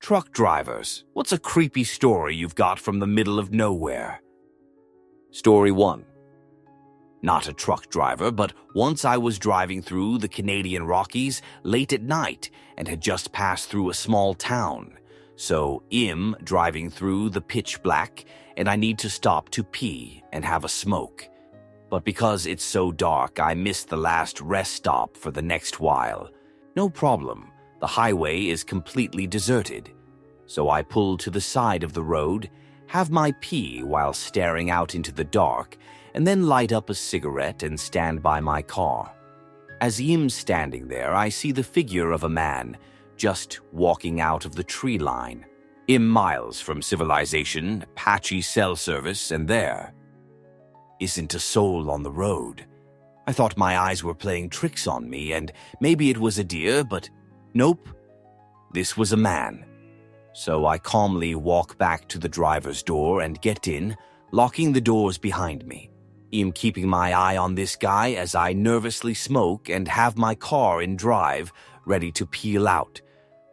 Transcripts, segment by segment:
Truck drivers, what's a creepy story you've got from the middle of nowhere? Story 1. Not a truck driver, but once I was driving through the Canadian Rockies late at night and had just passed through a small town. So I'm driving through the pitch black and I need to stop to pee and have a smoke. But because it's so dark, I missed the last rest stop for the next while. No problem, the highway is completely deserted. So I pull to the side of the road, have my pee while staring out into the dark, and then light up a cigarette and stand by my car. As I'm standing there, I see the figure of a man just walking out of the tree line. I'm miles from civilization, patchy cell service, and there isn't a soul on the road. I thought my eyes were playing tricks on me, and maybe it was a deer, but nope, this was a man. So I calmly walk back to the driver's door and get in, locking the doors behind me. I'm keeping my eye on this guy as I nervously smoke and have my car in drive, ready to peel out.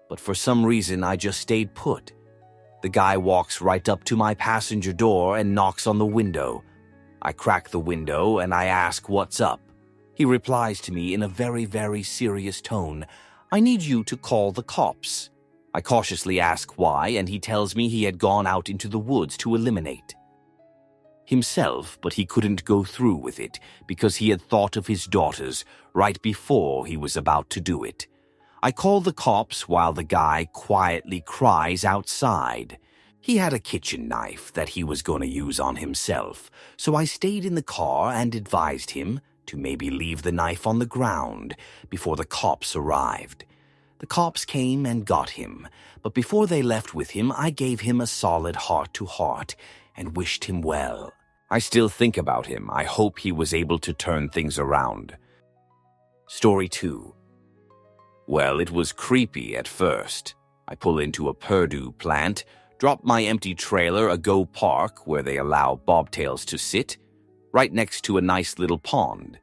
But for some reason, I just stayed put. The guy walks right up to my passenger door and knocks on the window. I crack the window and I ask what's up. He replies to me in a very, very serious tone, "I need you to call the cops." I cautiously ask why, and he tells me he had gone out into the woods to eliminate himself, but he couldn't go through with it because he had thought of his daughters right before he was about to do it. I call the cops while the guy quietly cries outside. He had a kitchen knife that he was going to use on himself, so I stayed in the car and advised him to maybe leave the knife on the ground before the cops arrived. The cops came and got him, but before they left with him, I gave him a solid heart-to-heart and wished him well. I still think about him. I hope he was able to turn things around. Story 2. Well, it was creepy at first. I pull into a Purdue plant, drop my empty trailer a Go Park where they allow bobtails to sit, right next to a nice little pond.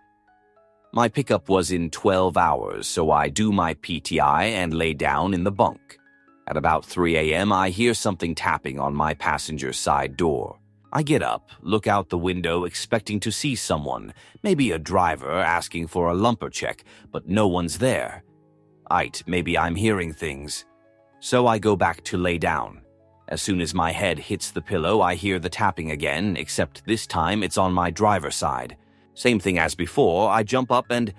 My pickup was in 12 hours, so I do my PTI and lay down in the bunk. At about 3 a.m., I hear something tapping on my passenger side door. I get up, look out the window expecting to see someone, maybe a driver asking for a lumper check, but no one's there. Maybe I'm hearing things. So I go back to lay down. As soon as my head hits the pillow, I hear the tapping again, except this time it's on my driver's side. Same thing as before, I jump up and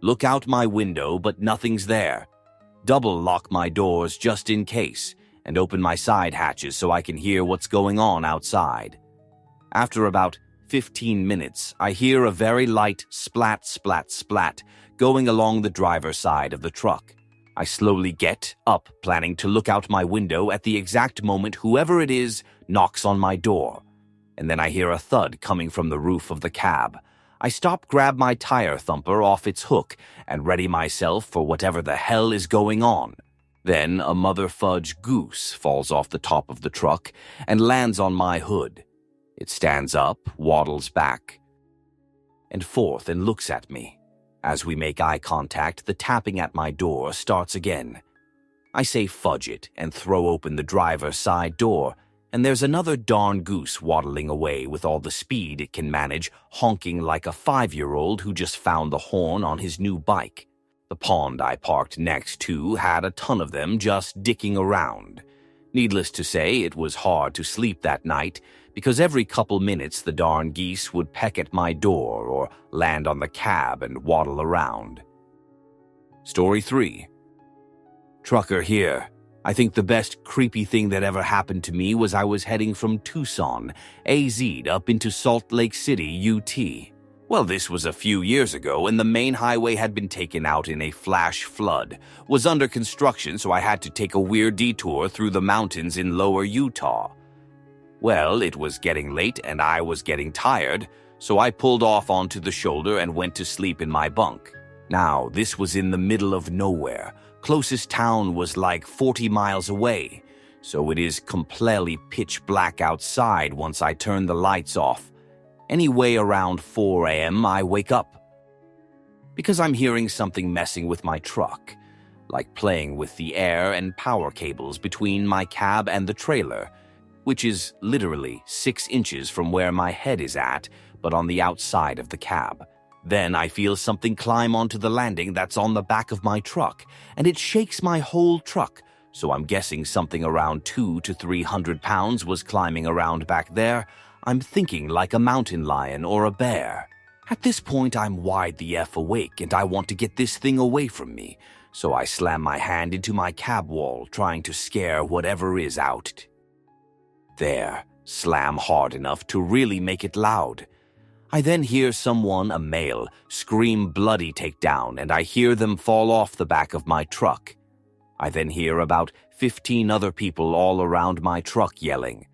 look out my window, but nothing's there. Double lock my doors just in case, and open my side hatches so I can hear what's going on outside. After about 15 minutes, I hear a very light splat, splat, splat going along the driver's side of the truck. I slowly get up, planning to look out my window at the exact moment whoever it is knocks on my door. And then I hear a thud coming from the roof of the cab. I stop, grab my tire thumper off its hook, and ready myself for whatever the hell is going on. Then a mother fudge goose falls off the top of the truck and lands on my hood. It stands up, waddles back and forth, and looks at me. As we make eye contact, the tapping at my door starts again. I say fudge it and throw open the driver's side door, and there's another darn goose waddling away with all the speed it can manage, honking like a 5-year-old who just found the horn on his new bike. The pond I parked next to had a ton of them just dicking around. Needless to say, it was hard to sleep that night because every couple minutes the darn geese would peck at my door or land on the cab and waddle around. Story 3. Trucker here. I think the best creepy thing that ever happened to me was I was heading from Tucson, AZ, up into Salt Lake City, UT. Well, this was a few years ago, and the main highway had been taken out in a flash flood, was under construction, so I had to take a weird detour through the mountains in lower Utah. Well, it was getting late, and I was getting tired, so I pulled off onto the shoulder and went to sleep in my bunk. Now, this was in the middle of nowhere. Closest town was like 40 miles away, so it is completely pitch black outside once I turn the lights off. Anyway, around 4 a.m., I wake up because I'm hearing something messing with my truck. like playing with the air and power cables between my cab and the trailer, which is literally 6 inches from where my head is at, but on the outside of the cab. Then I feel something climb onto the landing that's on the back of my truck, and it shakes my whole truck, so I'm guessing something around 200 to 300 pounds was climbing around back there. I'm thinking like a mountain lion or a bear. At this point, I'm wide the F awake, and I want to get this thing away from me, so I slam my hand into my cab wall, trying to scare whatever is out. There, slam hard enough to really make it loud. I then hear someone, a male, scream bloody takedown, and I hear them fall off the back of my truck. I then hear about 15 other people all around my truck yelling.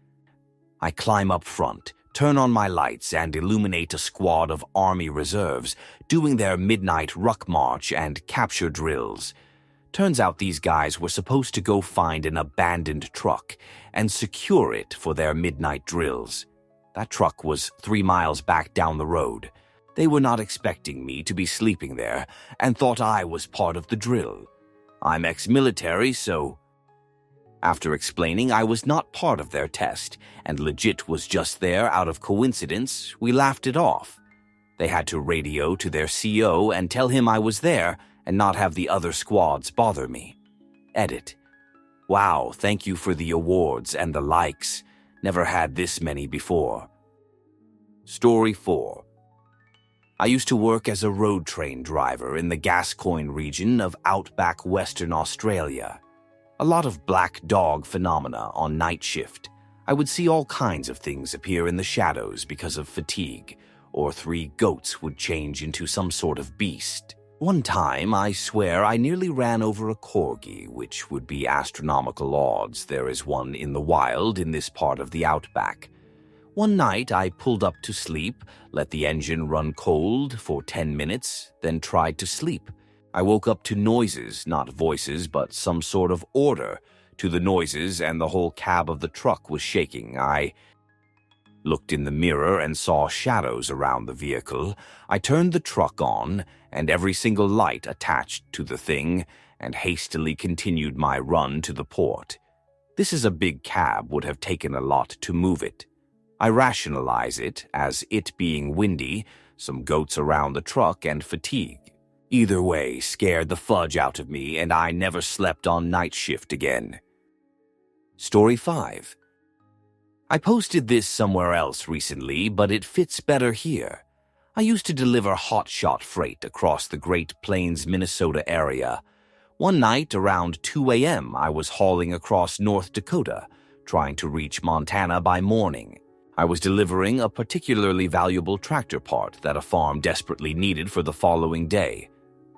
I climb up front, turn on my lights, and illuminate a squad of Army reserves doing their midnight ruck march and capture drills. Turns out these guys were supposed to go find an abandoned truck and secure it for their midnight drills. That truck was 3 miles back down the road. They were not expecting me to be sleeping there and thought I was part of the drill. I'm ex-military, so... After explaining I was not part of their test and legit was just there out of coincidence, we laughed it off. They had to radio to their CO and tell him I was there and not have the other squads bother me. Edit. Wow, thank you for the awards and the likes. Never had this many before. Story 4. I used to work as a road train driver in the Gascoyne region of outback Western Australia. A lot of black dog phenomena on night shift. I would see all kinds of things appear in the shadows because of fatigue, or 3 goats would change into some sort of beast. One time, I swear I nearly ran over a corgi, which would be astronomical odds. There is one in the wild in this part of the outback. One night, I pulled up to sleep, let the engine run cold for 10 minutes, then tried to sleep. I woke up to noises, not voices, but some sort of order to the noises, and the whole cab of the truck was shaking. I looked in the mirror and saw shadows around the vehicle. I turned the truck on, and every single light attached to the thing, and hastily continued my run to the port. This is a big cab, would have taken a lot to move it. I rationalize it as it being windy, some goats around the truck, and fatigue. Either way scared the fudge out of me, and I never slept on night shift again. Story 5. I posted this somewhere else recently, but it fits better here. I used to deliver hotshot freight across the Great Plains, Minnesota area. One night around 2 a.m., I was hauling across North Dakota, trying to reach Montana by morning. I was delivering a particularly valuable tractor part that a farm desperately needed for the following day.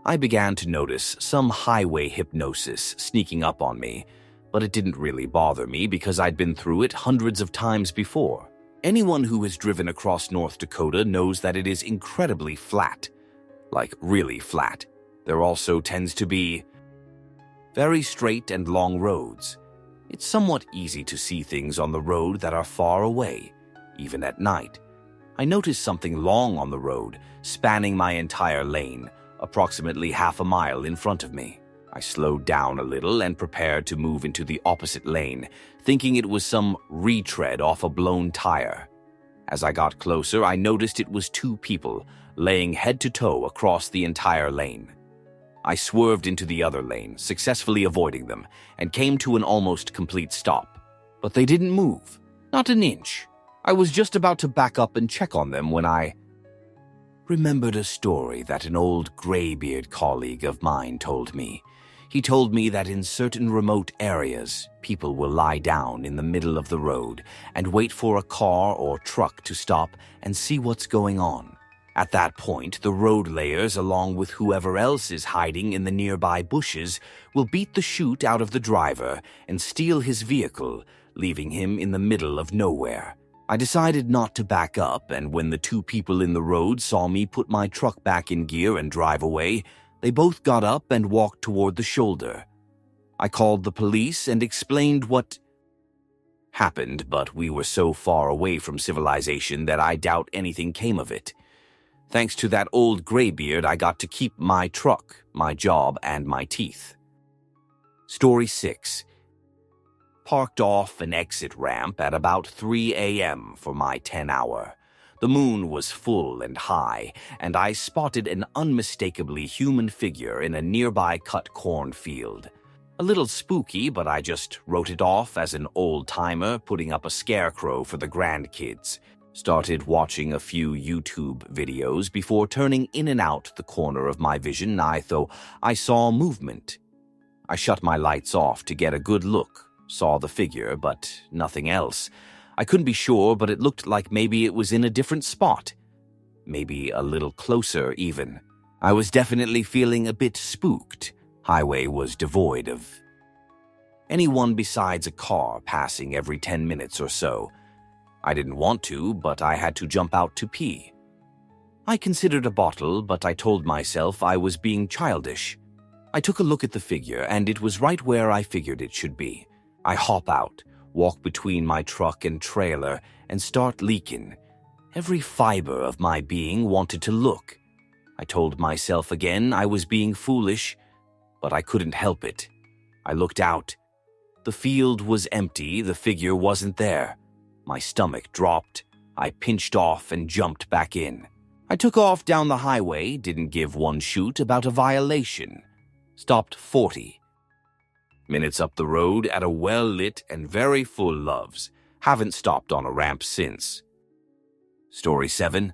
I began to notice some highway hypnosis sneaking up on me, but it didn't really bother me because I'd been through it hundreds of times before. Anyone who has driven across North Dakota knows that it is incredibly flat. Like, really flat. There also tends to be very straight and long roads. It's somewhat easy to see things on the road that are far away, even at night. I noticed something long on the road, spanning my entire lane, approximately half a mile in front of me. I slowed down a little and prepared to move into the opposite lane, thinking it was some retread off a blown tire. As I got closer, I noticed it was 2 people, laying head to toe across the entire lane. I swerved into the other lane, successfully avoiding them, and came to an almost complete stop. But they didn't move, not an inch. I was just about to back up and check on them when I remembered a story that an old graybeard colleague of mine told me. He told me that in certain remote areas, people will lie down in the middle of the road and wait for a car or truck to stop and see what's going on. At that point, the road layers, along with whoever else is hiding in the nearby bushes, will beat the chute out of the driver and steal his vehicle, leaving him in the middle of nowhere. I decided not to back up, and when the 2 people in the road saw me put my truck back in gear and drive away, they both got up and walked toward the shoulder. I called the police and explained what happened, but we were so far away from civilization that I doubt anything came of it. Thanks to that old graybeard, I got to keep my truck, my job, and my teeth. Story 6. Parked off an exit ramp at about 3 a.m. for my 10-hour. The moon was full and high, and I spotted an unmistakably human figure in a nearby cut cornfield. A little spooky, but I just wrote it off as an old-timer putting up a scarecrow for the grandkids. Started watching a few YouTube videos before turning in and out the corner of my vision though I saw movement. I shut my lights off to get a good look, saw the figure, but nothing else. I couldn't be sure, but it looked like maybe it was in a different spot. Maybe a little closer, even. I was definitely feeling a bit spooked. Highway was devoid of anyone besides a car passing every 10 minutes or so. I didn't want to, but I had to jump out to pee. I considered a bottle, but I told myself I was being childish. I took a look at the figure, and it was right where I figured it should be. I hop out, walk between my truck and trailer, and start leaking. Every fiber of my being wanted to look. I told myself again I was being foolish, but I couldn't help it. I looked out. The field was empty, the figure wasn't there. My stomach dropped. I pinched off and jumped back in. I took off down the highway, didn't give one shoot about a violation. Stopped 40 minutes up the road at a well-lit and very full Love's. Haven't stopped on a ramp since. Story 7.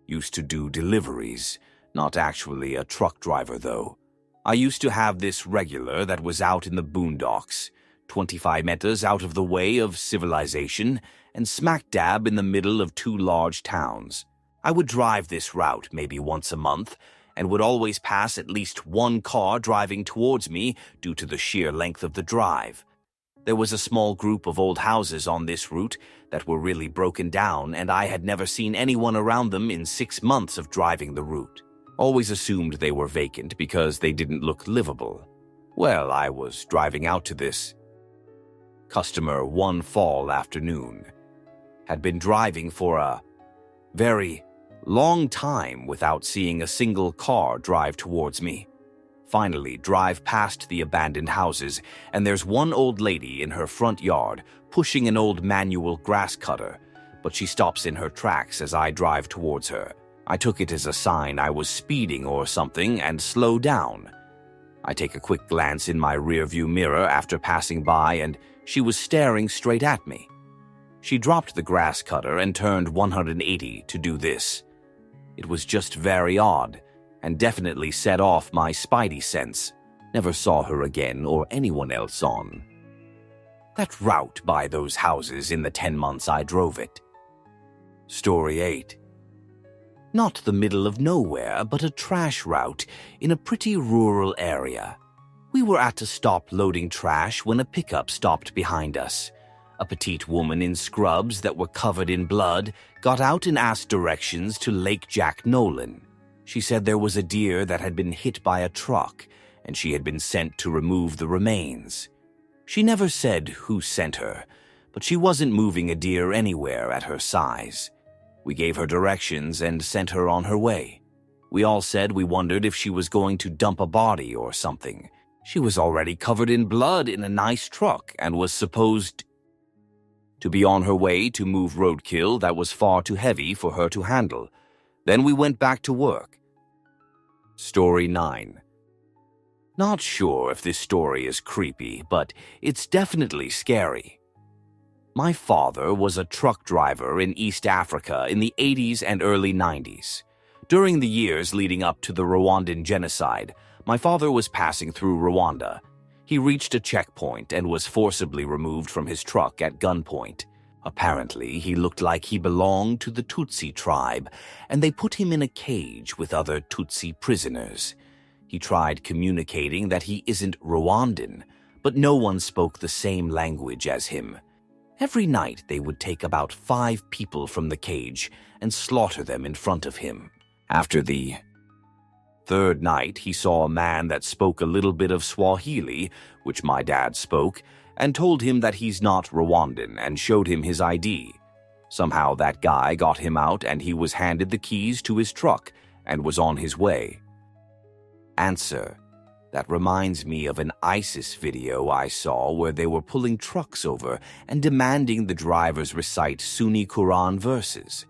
Used to do deliveries. Not actually a truck driver, though. I used to have this regular that was out in the boondocks, 25 meters out of the way of civilization and smack dab in the middle of 2 large towns. I would drive this route maybe once a month, and would always pass at least one car driving towards me due to the sheer length of the drive. There was a small group of old houses on this route that were really broken down, and I had never seen anyone around them in 6 months of driving the route. Always assumed they were vacant because they didn't look livable. Well, I was driving out to this customer one fall afternoon. Had been driving for a very long time without seeing a single car drive towards me. Finally, drive past the abandoned houses, and there's one old lady in her front yard pushing an old manual grass cutter, but she stops in her tracks as I drive towards her. I took it as a sign I was speeding or something and slow down. I take a quick glance in my rearview mirror after passing by, and she was staring straight at me. She dropped the grass cutter and turned 180 to do this. It was just very odd, and definitely set off my spidey sense. Never saw her again or anyone else on that route by those houses in the 10 months I drove it. Story 8. Not the middle of nowhere, but a trash route in a pretty rural area. We were at a stop loading trash when a pickup stopped behind us. A petite woman in scrubs that were covered in blood got out and asked directions to Lake Jack Nolan. She said there was a deer that had been hit by a truck, and she had been sent to remove the remains. She never said who sent her, but she wasn't moving a deer anywhere at her size. We gave her directions and sent her on her way. We all said we wondered if she was going to dump a body or something. She was already covered in blood in a nice truck and was supposed to be on her way to move roadkill that was far too heavy for her to handle. Then we went back to work. Story 9. Not sure if this story is creepy, but it's definitely scary. My father was a truck driver in East Africa in the 80s and early 90s. During the years leading up to the Rwandan genocide, my father was passing through Rwanda. He reached a checkpoint and was forcibly removed from his truck at gunpoint. Apparently, he looked like he belonged to the Tutsi tribe, and they put him in a cage with other Tutsi prisoners. He tried communicating that he isn't Rwandan, but no one spoke the same language as him. Every night, they would take about 5 people from the cage and slaughter them in front of him. After the 3rd night, he saw a man that spoke a little bit of Swahili, which my dad spoke, and told him that he's not Rwandan and showed him his ID. Somehow that guy got him out and he was handed the keys to his truck and was on his way. Answer: That reminds me of an ISIS video I saw where they were pulling trucks over and demanding the drivers recite Sunni Quran verses.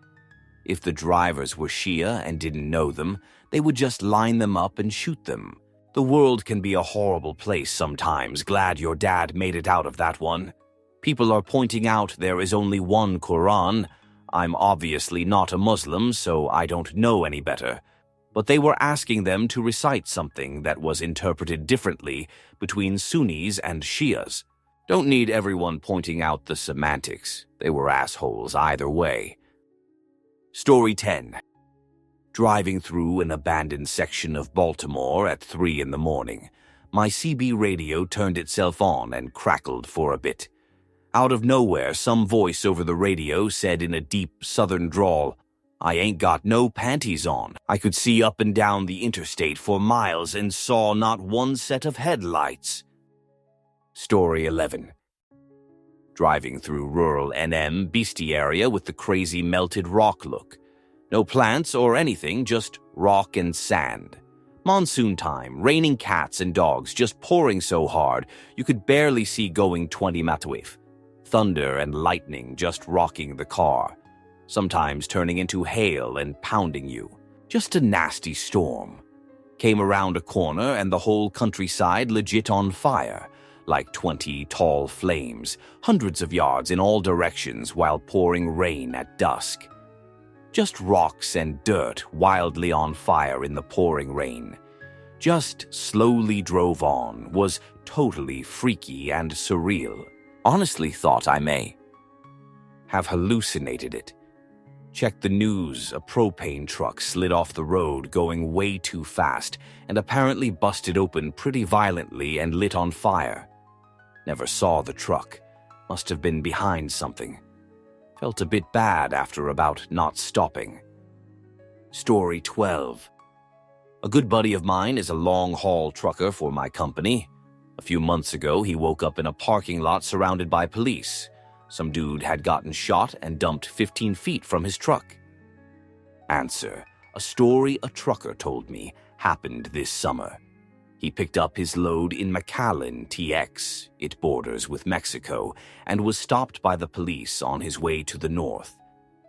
If the drivers were Shia and didn't know them, they would just line them up and shoot them. The world can be a horrible place sometimes. Glad your dad made it out of that one. People are pointing out there is only one Quran. I'm obviously not a Muslim, so I don't know any better. But they were asking them to recite something that was interpreted differently between Sunnis and Shias. Don't need everyone pointing out the semantics. They were assholes either way. Story 10. Driving through an abandoned section of Baltimore at 3 in the morning, my CB radio turned itself on and crackled for a bit. Out of nowhere, some voice over the radio said in a deep southern drawl, "I ain't got no panties on." I could see up and down the interstate for miles and saw not one set of headlights. Story 11. Driving through rural NM bestiaria with the crazy melted rock look. No plants or anything, just rock and sand. Monsoon time, raining cats and dogs just pouring so hard you could barely see going 20 matawif. Thunder and lightning just rocking the car. Sometimes turning into hail and pounding you. Just a nasty storm. Came around a corner and the whole countryside legit on fire, like 20 tall flames, hundreds of yards in all directions while pouring rain at dusk. Just rocks and dirt wildly on fire in the pouring rain. Just slowly drove on, was totally freaky and surreal. Honestly thought I may have hallucinated it. Checked the news, a propane truck slid off the road going way too fast and apparently busted open pretty violently and lit on fire. Never saw the truck. Must have been behind something. Felt a bit bad after about not stopping. Story 12. A good buddy of mine is a long-haul trucker for my company. A few months ago, he woke up in a parking lot surrounded by police. Some dude had gotten shot and dumped 15 feet from his truck. Answer: a story a trucker told me happened this summer. He picked up his load in McAllen, TX, it borders with Mexico, and was stopped by the police on his way to the north.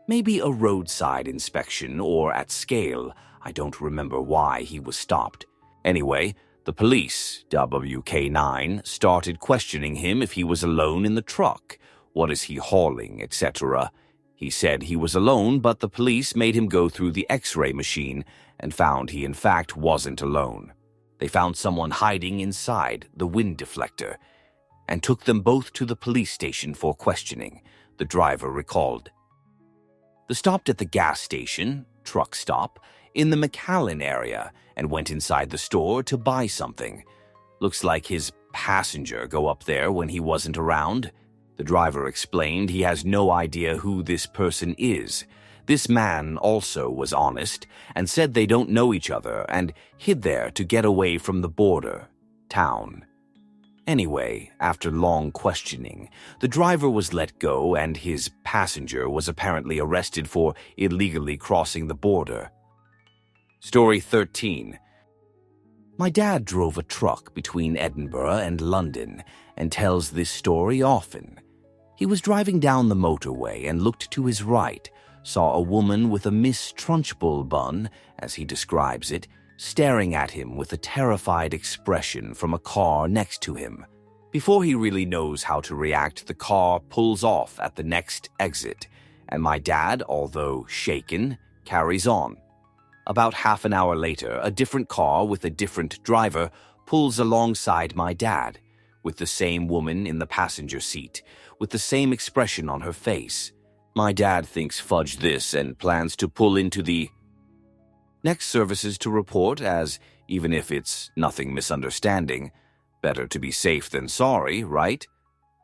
Maybe a roadside inspection or at scale. I don't remember why he was stopped. Anyway, the police, WK9, started questioning him if he was alone in the truck. What is he hauling, etc. He said he was alone, but the police made him go through the X-ray machine and found he in fact wasn't alone. They found someone hiding inside the wind deflector and took them both to the police station for questioning, the driver recalled. They stopped at the gas station, truck stop, in the McAllen area and went inside the store to buy something. Looks like his passenger go up there when he wasn't around. The driver explained he has no idea who this person is. This man also was honest and said they don't know each other and hid there to get away from the border town. Anyway, after long questioning, the driver was let go and his passenger was apparently arrested for illegally crossing the border. Story 13. My dad drove a truck between Edinburgh and London and tells this story often. He was driving down the motorway and looked to his right, saw a woman with a Miss Trunchbull bun, as he describes it, staring at him with a terrified expression from a car next to him. Before he really knows how to react, the car pulls off at the next exit, and my dad, although shaken, carries on. About half an hour later, a different car with a different driver pulls alongside my dad, with the same woman in the passenger seat, with the same expression on her face. My dad thinks fudge this and plans to pull into the next services to report, as even if it's nothing misunderstanding, better to be safe than sorry, right?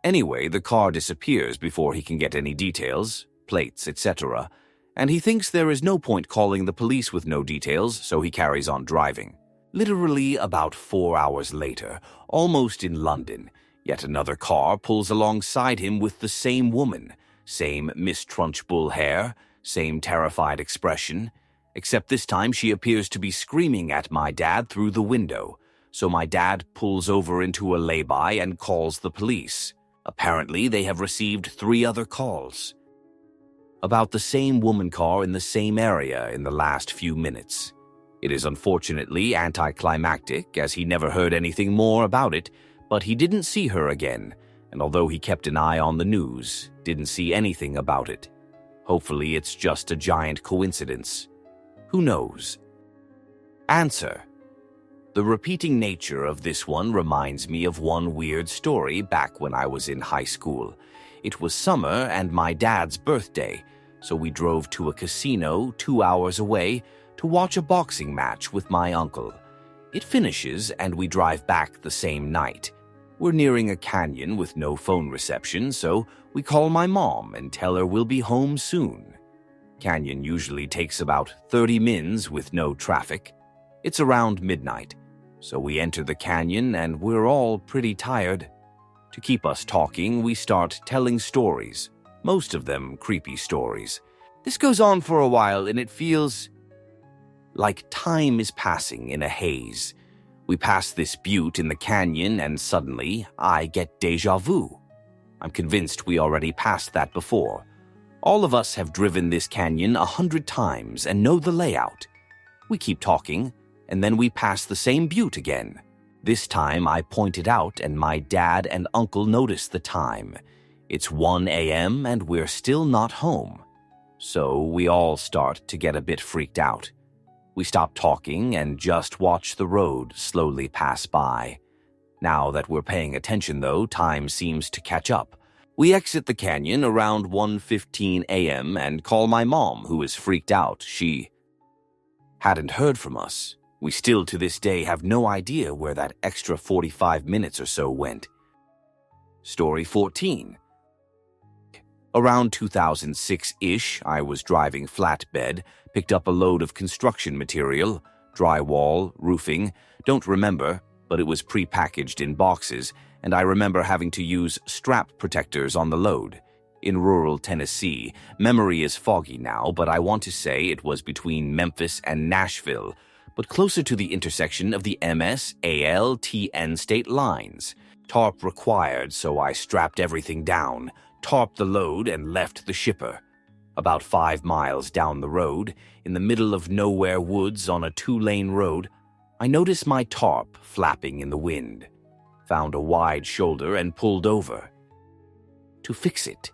Anyway, the car disappears before he can get any details, plates, etc., and he thinks there is no point calling the police with no details, so he carries on driving. Literally about 4 hours later, almost in London, yet another car pulls alongside him with the same woman, same Miss Trunchbull hair, same terrified expression, except this time she appears to be screaming at my dad through the window, so my dad pulls over into a lay-by and calls the police. Apparently, they have received 3 other calls about the same woman car in the same area in the last few minutes. It is unfortunately anticlimactic, as he never heard anything more about it, but he didn't see her again, and although he kept an eye on the news, didn't see anything about it. Hopefully it's just a giant coincidence. Who knows? Answer. The repeating nature of this one reminds me of one weird story back when I was in high school. It was summer and my dad's birthday, so we drove to a casino 2 hours away to watch a boxing match with my uncle. It finishes and we drive back the same night. We're nearing a canyon with no phone reception, so we call my mom and tell her we'll be home soon. Canyon usually takes about 30 minutes with no traffic. It's around midnight, so we enter the canyon and we're all pretty tired. To keep us talking, we start telling stories, most of them creepy stories. This goes on for a while and it feels like time is passing in a haze. We pass this butte in the canyon and suddenly I get déjà vu. I'm convinced we already passed that before. All of us have driven this canyon 100 times and know the layout. We keep talking, and then we pass the same butte again. This time I point it out and my dad and uncle notice the time. It's 1 a.m. and we're still not home. So we all start to get a bit freaked out. We stop talking and just watch the road slowly pass by. Now that we're paying attention though, time seems to catch up. We exit the canyon around 1:15 a.m. and call my mom, who is freaked out. She hadn't heard from us. We still to this day have no idea where that extra 45 minutes or so went. Story 14. Around 2006-ish, I was driving flatbed, picked up a load of construction material, drywall, roofing, don't remember, but it was pre-packaged in boxes, and I remember having to use strap protectors on the load. In rural Tennessee, memory is foggy now, but I want to say it was between Memphis and Nashville, but closer to the intersection of the MS-ALTN state lines. Tarp required, so I strapped everything down, tarped the load, and left the shipper. About 5 miles down the road, in the middle of nowhere woods on a 2-lane road, I noticed my tarp flapping in the wind. Found a wide shoulder and pulled over. To fix it,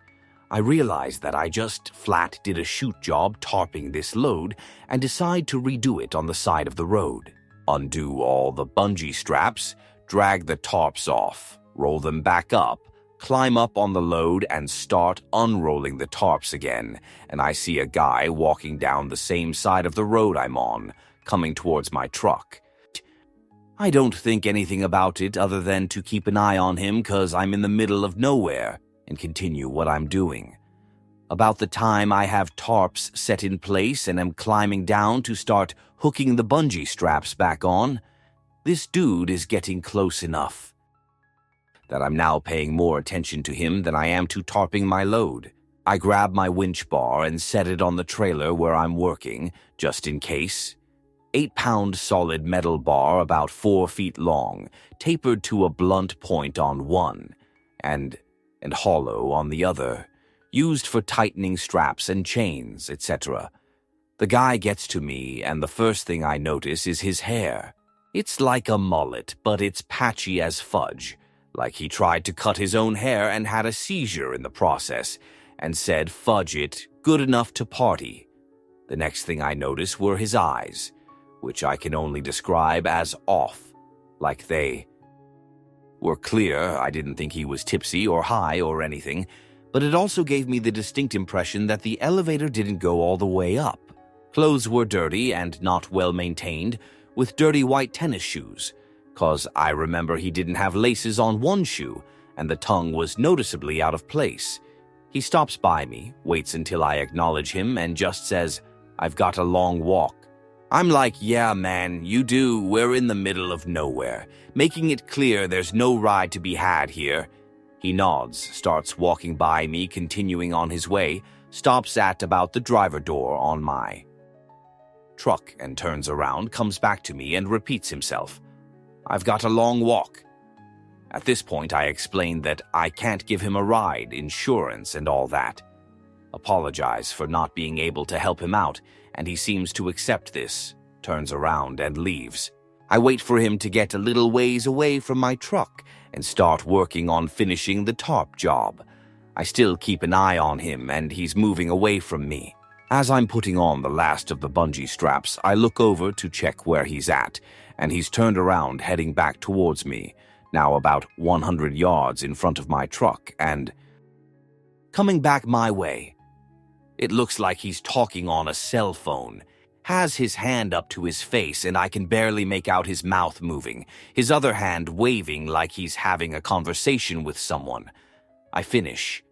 I realized that I just flat did a shoot job tarping this load and decide to redo it on the side of the road. Undo all the bungee straps, drag the tarps off, roll them back up, climb up on the load and start unrolling the tarps again, and I see a guy walking down the same side of the road I'm on, coming towards my truck. I don't think anything about it other than to keep an eye on him because I'm in the middle of nowhere and continue what I'm doing. About the time I have tarps set in place and am climbing down to start hooking the bungee straps back on, this dude is getting close enough that I'm now paying more attention to him than I am to tarping my load. I grab my winch bar and set it on the trailer where I'm working, just in case. 8-pound solid metal bar about 4 feet long, tapered to a blunt point on one, and hollow on the other, used for tightening straps and chains, etc. The guy gets to me, and the first thing I notice is his hair. It's like a mullet, but it's patchy as fudge, like he tried to cut his own hair and had a seizure in the process, and said, "Fudge it, good enough to party." The next thing I notice were his eyes, which I can only describe as off, like they were clear. I didn't think he was tipsy or high or anything, but it also gave me the distinct impression that the elevator didn't go all the way up. Clothes were dirty and not well maintained, with dirty white tennis shoes, cause I remember he didn't have laces on one shoe, and the tongue was noticeably out of place. He stops by me, waits until I acknowledge him, and just says, "I've got a long walk." I'm like, "Yeah, man, you do. We're in the middle of nowhere," making it clear there's no ride to be had here. He nods, starts walking by me, continuing on his way, stops at about the driver door on my truck and turns around, comes back to me and repeats himself. I've got a long walk. At this point, I explained that I can't give him a ride, insurance, and all that. Apologize for not being able to help him out, and he seems to accept this, turns around and leaves. I wait for him to get a little ways away from my truck and start working on finishing the tarp job. I still keep an eye on him, and he's moving away from me. As I'm putting on the last of the bungee straps, I look over to check where he's at, and he's turned around heading back towards me, now about 100 yards in front of my truck, and coming back my way. It looks like he's talking on a cell phone, has his hand up to his face, and I can barely make out his mouth moving, his other hand waving like he's having a conversation with someone. I finish,